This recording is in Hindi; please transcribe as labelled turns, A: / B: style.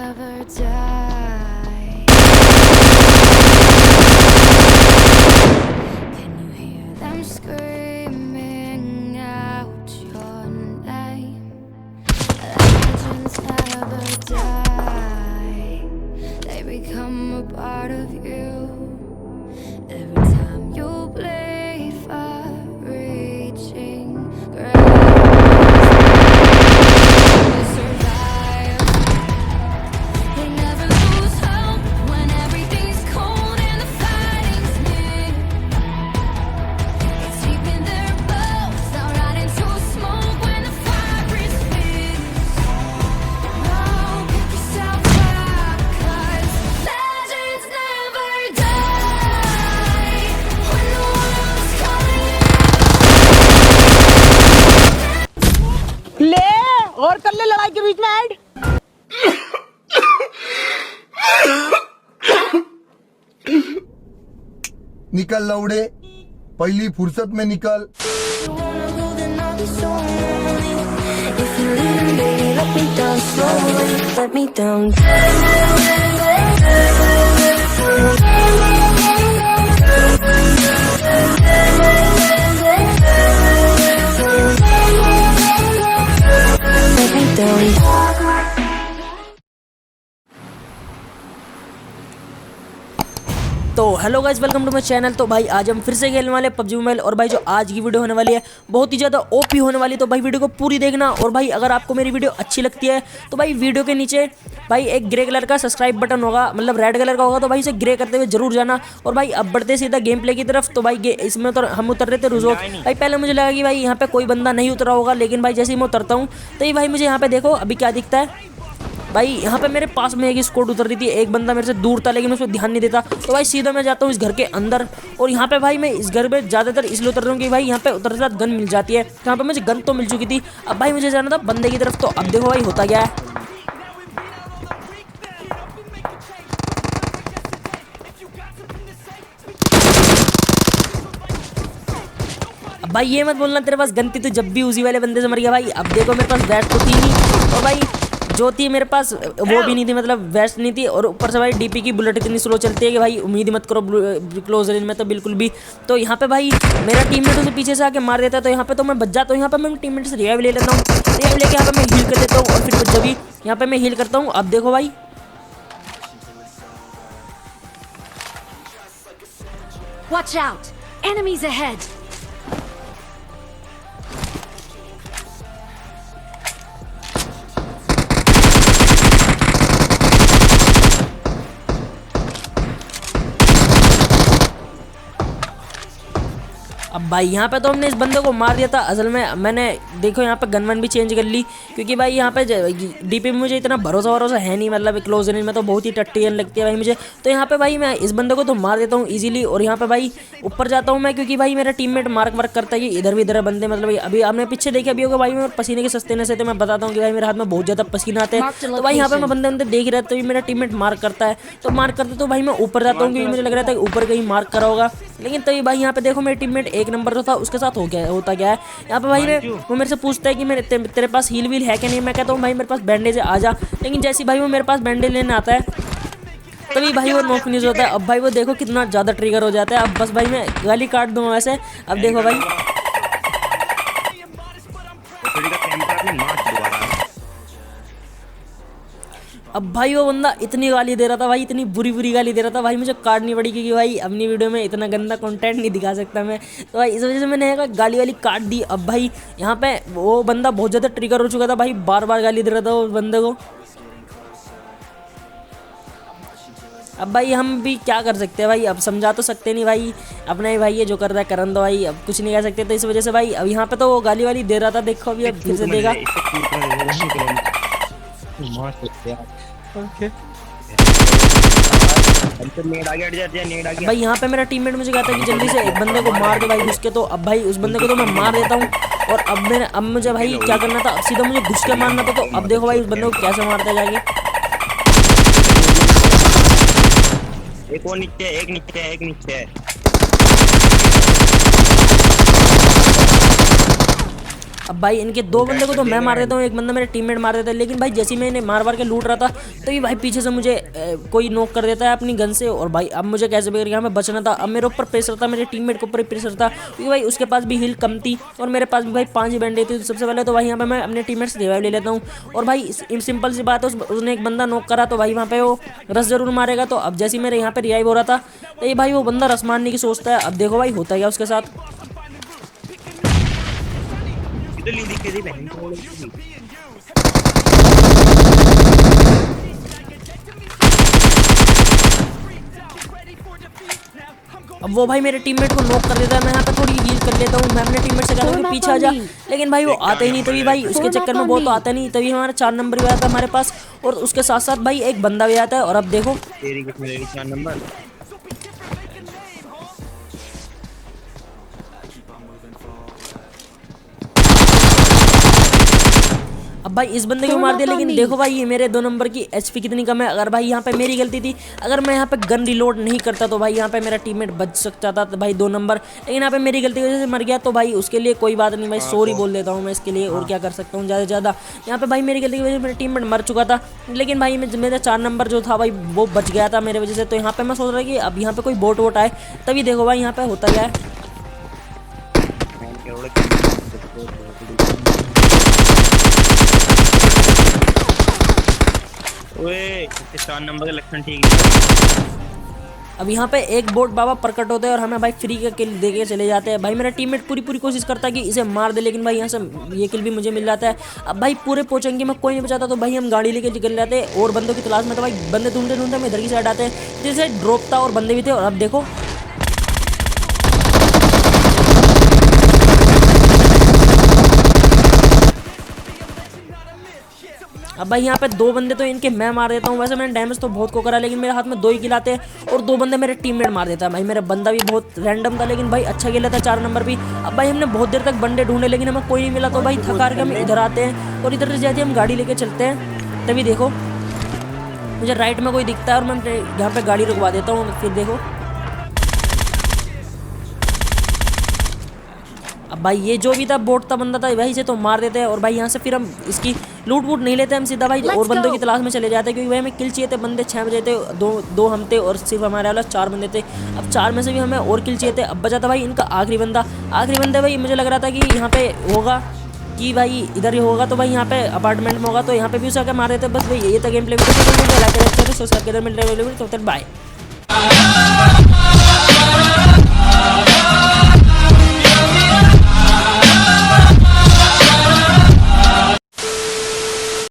A: never die. Can you hear them screaming out your name? Legends never die. They become a part of you. Every time you play for reaching greatness, survive. They never lose hope when everything's cold and the fighting's near. It's deep in their bones, they'll ride into smoke when the fire is fierce. No, pick yourself up, 'cause legends never die. When the world's calling you.
B: ले और कर ले लड़ाई के बीच में ऐड।
C: निकल लौड़े, पहली फुर्सत में निकल।
A: You wanna go, then I'll be so lonely. If you're leaving, baby, let me down slowly. Let me down. Let me down.
B: तो hello guys, welcome to my channel. तो भाई आज हम फिर से खेलने वाले पबजी मोबाइल। और भाई जो आज की वीडियो होने वाली है बहुत ही ज़्यादा ओपी होने वाली है। तो भाई वीडियो को पूरी देखना। और भाई अगर आपको मेरी वीडियो अच्छी लगती है तो भाई वीडियो के नीचे भाई एक ग्रे कलर का सब्सक्राइब बटन होगा, मतलब रेड कलर का होगा, तो भाई इसे ग्रे करते हुए जरूर जाना। और भाई अब बढ़ते सीधा गेम प्ले की तरफ। तो भाई इसमें तो हम उतर रहे थे रुजोक। भाई पहले मुझे लगा कि भाई यहाँ पे कोई बंदा नहीं उतरा होगा, लेकिन भाई जैसे ही मैं उतरता हूँ तो ये भाई मुझे यहाँ पे देखो अभी क्या दिखता है। भाई यहाँ पे मेरे पास में एक स्क्वाड उतर रही थी, एक बंदा मेरे से दूर था लेकिन उस पर ध्यान नहीं देता। तो भाई सीधा मैं जाता हूँ इस घर के अंदर। और यहाँ पे भाई मैं इस घर में ज़्यादातर इसलिए उतर रहा हूँ कि भाई यहाँ पे उतरते साथ गन मिल जाती है। तो यहाँ पे मुझे गन तो मिल चुकी थी, अब भाई मुझे जाना था बंदे की तरफ। तो अब देखो भाई होता क्या है। अब भाई ये मत बोलना तेरे पास गन थी तो जब भी उसी वाले बंदे से मर गया। भाई अब देखो मेरे पास वेस्ट तो थी नहीं, और भाई जो थी मेरे पास वो भी नहीं थी, मतलब वेस्ट नहीं थी। और ऊपर से भाई डीपी की बुलेट इतनी स्लो चलती है कि भाई उम्मीद ही मत करो क्लोज रेंज में तो बिल्कुल भी। तो यहाँ पे भाई मेरा टीममेट उसे पीछे से आके मार देता है, तो यहाँ पे तो मैं बच जाता हूँ। यहाँ पे मैं टीममेट से रिवाइव ले लेता हूँ, रिवाइव लेके यहाँ पे मैं हील कर देता हूँ। और फिर जब भी यहाँ पे मैं हील करता हूँ, अब देखो भाई
D: Watch out! Enemies ahead!
B: अब भाई यहाँ पे तो हमने इस बंदे को मार दिया था। असल में मैंने देखो यहाँ पे गनवन भी चेंज कर ली, क्योंकि भाई यहाँ पे डीपी में मुझे इतना भरोसा है नहीं, मतलब क्लोज रेंज में तो बहुत ही टट्टी गन लगती है भाई मुझे। तो यहाँ पे भाई मैं इस बंदे को तो मार देता हूँ इजीली। और यहाँ पे भाई ऊपर जाता हूँ मैं, क्योंकि भाई मेरा टीममेट मार्क करता है कि इधर भी इधर बंदे, मतलब अभी आपने पीछे देखे अभी होगा भाई मैं पसीने के सस्ते से। तो मैं बताता हूँ कि भाई मेरे हाथ में बहुत ज़्यादा पसीना आते हैं। तो भाई यहाँ पे मैं बंदे देख रहा था, तो मेरा टीममेट मार्क करता है। तो मार्क करते तो भाई मैं ऊपर जाता हूँ, क्योंकि मुझे लग रहा था ऊपर कहीं मार्क करा होगा। लेकिन तभी भाई यहाँ पे देखो मेरे टीममेट एक नंबर तो था, उसके साथ होता क्या है यहाँ पे भाई वो मेरे से पूछता है कि तेरे पास हील व्हील है कि नहीं। मैं कहता हूँ भाई मेरे पास बैंडेज है, आ जा। लेकिन जैसे भाई वो मेरे पास बैंडेज लेने आता है तभी भाई वो नॉक फिनिश होता है। अब भाई वो देखो कितना ज़्यादा ट्रिगर हो जाता है। अब बस भाई मैं गाली काट दूँ वैसे। अब देखो भाई अब भाई वो बंदा इतनी गाली दे रहा था भाई, इतनी बुरी गाली दे रहा था भाई, मुझे काटनी पड़ी, क्योंकि भाई अपनी वीडियो में इतना गंदा कंटेंट नहीं दिखा सकता मैं। तो भाई इस वजह से मैंने गाली वाली काट दी। अब भाई यहाँ पे वो बंदा बहुत ज़्यादा ट्रिगर हो चुका था भाई, बार गाली दे रहा था उस बंदे को। अब भाई हम भी क्या कर सकते हैं भाई, अब समझा तो सकते नहीं भाई, अपना ही भाई ये जो कर रहा है करन दो भाई, अब कुछ नहीं कर सकते। तो इस वजह से भाई अब यहाँ पे तो वो गाली वाली दे रहा था, देखो अभी अब फिर से देगा। भाई यहाँ पे मेरा टीममेट मुझे कहता है कि जल्दी से एक बंदे को मार दे भाई घुस के। तो अब भाई उस बंदे को तो मैं मार देता हूँ। और अब मुझे भाई क्या करना था, अब सीधा मुझे घुस के मारना था। तो अब देखो भाई उस बंदे को कैसे मारता है जाके।
E: एक वो नीचे, एक नीचे है।
A: 5
B: अब भाई इनके दो बंदे को तो मैं मार देता हूँ, एक बंदा मेरे टीममेट मार देता है, लेकिन भाई जैसे ही मैं इन्हें मार के लूट रहा था तभी भाई पीछे से मुझे कोई नॉक कर देता है अपनी गन से। और भाई अब मुझे कैसे भी करके यहाँ पे बचना था। अब मेरे ऊपर प्रेशर था, मेरे टीममेट के ऊपर प्रेशर था, क्योंकि भाई उसके पास भी हील कम थी और मेरे पास भी भाई 5 ही बैंडेज थी। तो सबसे पहले तो भाई यहाँ पे मैं अपने टीममेट से रिवाइव ले लेता हूँ। और भाई सिंपल सी बात है, उसने एक बंदा नॉक करा तो भाई वहाँ पे वो रस जरूर मारेगा। तो अब जैसे ही मेरे यहाँ पे रिवाइव हो रहा था तो ये भाई वो बंदा रस मारने की सोचता है। अब देखो भाई होता क्या उसके साथ।
E: इधर ली दिखे थी बहन को बोलो।
B: अब वो भाई मेरे टीममेट को नॉक कर देता है। मैं यहाँ पे थोड़ी हील कर लेता हूँ। मैं अपने टीममेट से कहता हूँ कि पीछे आ जा, लेकिन भाई वो आते ही नहीं। तभी भाई उसके चक्कर में वो तो आता नहीं। तभी हमारा 4 नंबर भी आता है हमारे पास, और उसके साथ साथ भाई एक बंदा भी आता है। और अब देखो
E: तेरी किस मिलेगी 4 नंबर।
B: अब भाई इस बंदे को मार दिया, लेकिन देखो भाई ये मेरे 2 नंबर की एचपी कितनी कम है। अगर भाई यहाँ पे मेरी गलती थी, अगर मैं यहाँ पे गन रिलोड नहीं करता तो भाई यहाँ पे मेरा टीममेट बच सकता था तो भाई 2 नंबर। लेकिन यहाँ पे मेरी गलती की वजह से मर गया, तो भाई उसके लिए कोई बात नहीं भाई, सॉरी बोल देता हूँ मैं इसके लिए। और क्या कर सकता हूँ ज़्यादा से ज़्यादा। यहाँ पे भाई मेरी गलती की वजह से मेरा टीममेट मर चुका था, लेकिन भाई मेरा 4 नंबर जो था भाई वो बच गया था मेरे वजह से। तो यहाँ पे मैं सोच रहा कि अब यहाँ पे कोई बोट वोट आए, तभी देखो भाई यहाँ पे होता क्या है।
E: ओए इसके 4 नंबर के लक्षण ठीक नहीं।
B: अब यहाँ पे एक बोट बाबा प्रकट होते हैं और हमें भाई फ्री का किल दे के चले जाते हैं। भाई मेरा टीममेट पूरी कोशिश करता है कि इसे मार दे, लेकिन भाई यहाँ से ये किल भी मुझे मिल जाता है। अब भाई पूरे पोचंगी में कोई नहीं बचाता, तो भाई हम गाड़ी लेके निकल जाते हैं और बंदों की तलाश में। तो भाई बंदे ढूंढते ढूंढते हम इधर की साइड आते हैं, जैसे ड्रॉप था और बंदे भी थे। और अब देखो अब भाई यहाँ पे 2 बंदे तो इनके मैं मार देता हूँ। वैसे मैंने डैमेज तो बहुत को करा, लेकिन मेरे हाथ में 2 ही किल आते हैं और 2 बंदे मेरे टीममेट मार देता है। भाई मेरा बंदा भी बहुत रैंडम था, लेकिन भाई अच्छा खेला था 4 नंबर भी। अब भाई हमने बहुत देर तक बंदे ढूंढे, लेकिन हमें कोई नहीं मिला। तो भाई थकार के हम इधर आते हैं और इधर से जाते हम गाड़ी लेके चलते हैं। तभी देखो मुझे राइट में कोई दिखता है और मैं यहाँ पे गाड़ी रुकवा देता हूँ। फिर देखो अब भाई ये जो भी था बोट था बंदा था, भाई इसे तो मार देते हैं। और भाई यहाँ से फिर हम इसकी लूट वूट नहीं लेते, हम सीधा भाई और बंदों की तलाश में चले जाते हैं, क्योंकि भाई हमें किल चाहिए थे। बंदे 6 बजे थे, दो हम थे और सिर्फ हमारे वाला 4 बंदे थे। अब 4 में से भी हमें और किल चाहिए थे। अब बचा था भाई इनका आखिरी बंदा। भाई मुझे लग रहा था कि यहाँ पे होगा, कि भाई इधर ही होगा, तो भाई यहाँ पे अपार्टमेंट में होगा, तो यहाँ पे भी उसका मार देते। बस भाई ये था गेम प्ले वीडियो। बाय।